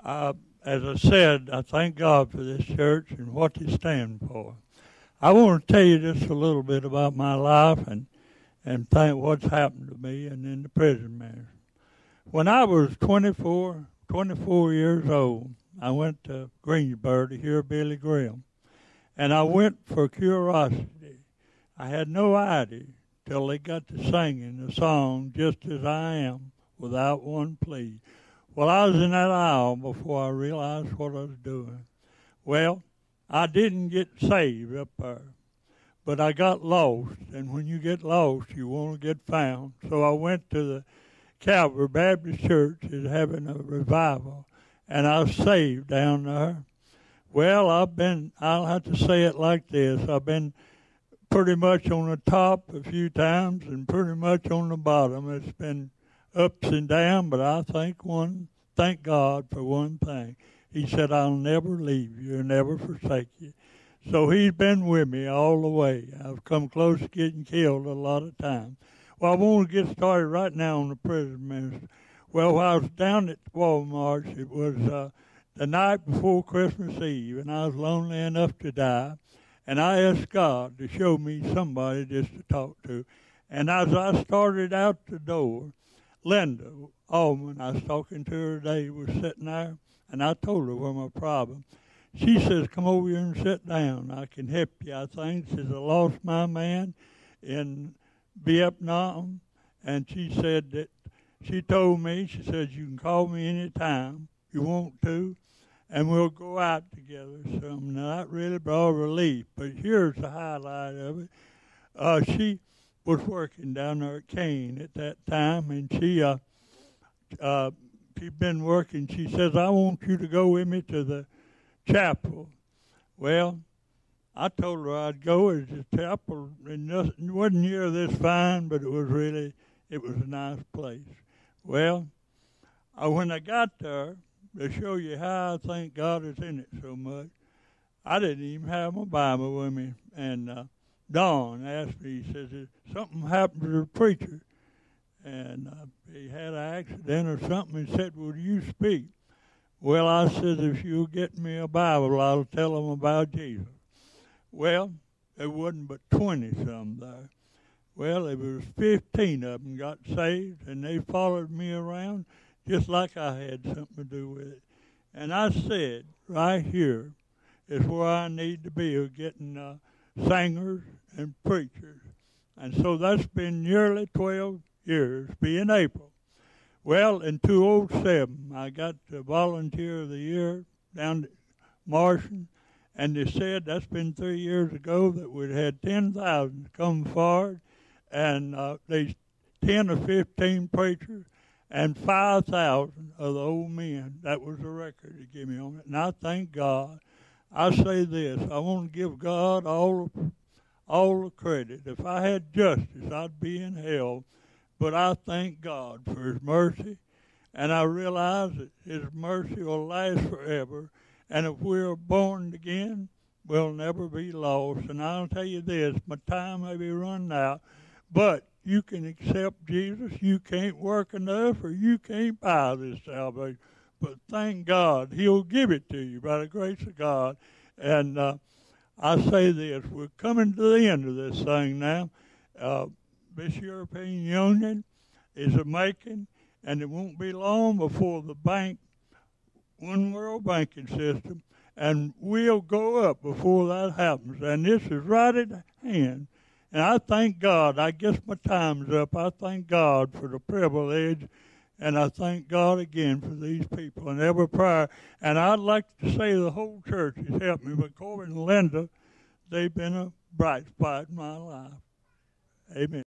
As I said, I thank God for this church and what they stand for. I want to tell you just a little bit about my life and think what's happened to me and in the prison ministry. When I was 24 years old, I went to Greensboro to hear Billy Graham. And I went for curiosity. I had no idea till they got to singing the song, Just As I Am, Without One Plea. Well, I was in that aisle before I realized what I was doing. Well, I didn't get saved up there, but I got lost. And when you get lost, you want to get found. So I went to the Calvary Baptist Church is having a revival, and I was saved down there. Well, I'll have to say it like this, I've been pretty much on the top a few times and pretty much on the bottom. It's been ups and downs, but I thank God for one thing. He said, I'll never leave you and never forsake you. So he's been with me all the way. I've come close to getting killed a lot of times. Well, I want to get started right now on the prison ministry. Well, while I was down at Walmart, it was the night before Christmas Eve, and I was lonely enough to die. And I asked God to show me somebody just to talk to. And as I started out the door, Lendon, Allman, I was talking to her today, was sitting there, and I told her what my problem. She says, come over here and sit down. I can help you, I think. She says, I lost my man in Vietnam, and she said that she told me, she says, you can call me anytime you want to, and we'll go out together some. Now, that really brought relief, but here's the highlight of it. She was working down there at Kane at that time, and she'd been working. She says, I want you to go with me to the chapel. Well, I told her I'd go. It was a chapel, and it wasn't near this fine, but it was a nice place. Well, when I got there, to show you how I think God is in it so much, I didn't even have my Bible with me. And Don asked me, he says, something happened to the preacher. And he had an accident or something. He said, will you speak? Well, I said, if you'll get me a Bible, I'll tell them about Jesus. Well, there wasn't but 20-some there. Well, there was 15 of them got saved, and they followed me around just like I had something to do with it. And I said, right here is where I need to be, getting singers and preachers. And so that's been nearly 12 years, being April. Well, in 2007, I got the Volunteer of the Year down at Martian, and they said that's been 3 years ago that we'd had 10,000 come forward, and there's 10 or 15 preachers, and 5,000 of the old men. That was the record they gave me on it. And I thank God. I say this, I want to give God all the credit. If I had justice, I'd be in hell. But I thank God for his mercy, and I realize that his mercy will last forever. And if we're born again, we'll never be lost. And I'll tell you this, my time may be running out, but you can accept Jesus. You can't work enough, or you can't buy this salvation. But thank God, he'll give it to you by the grace of God. And I say this, we're coming to the end of this thing now. This European Union is a making, and it won't be long before the one world banking system, and we'll go up before that happens. And this is right at hand. And I thank God. I guess my time's up. I thank God for the privilege, and I thank God again for these people and every prayer. And I'd like to say the whole church has helped me, but Corbin and Linda, they've been a bright spot in my life. Amen.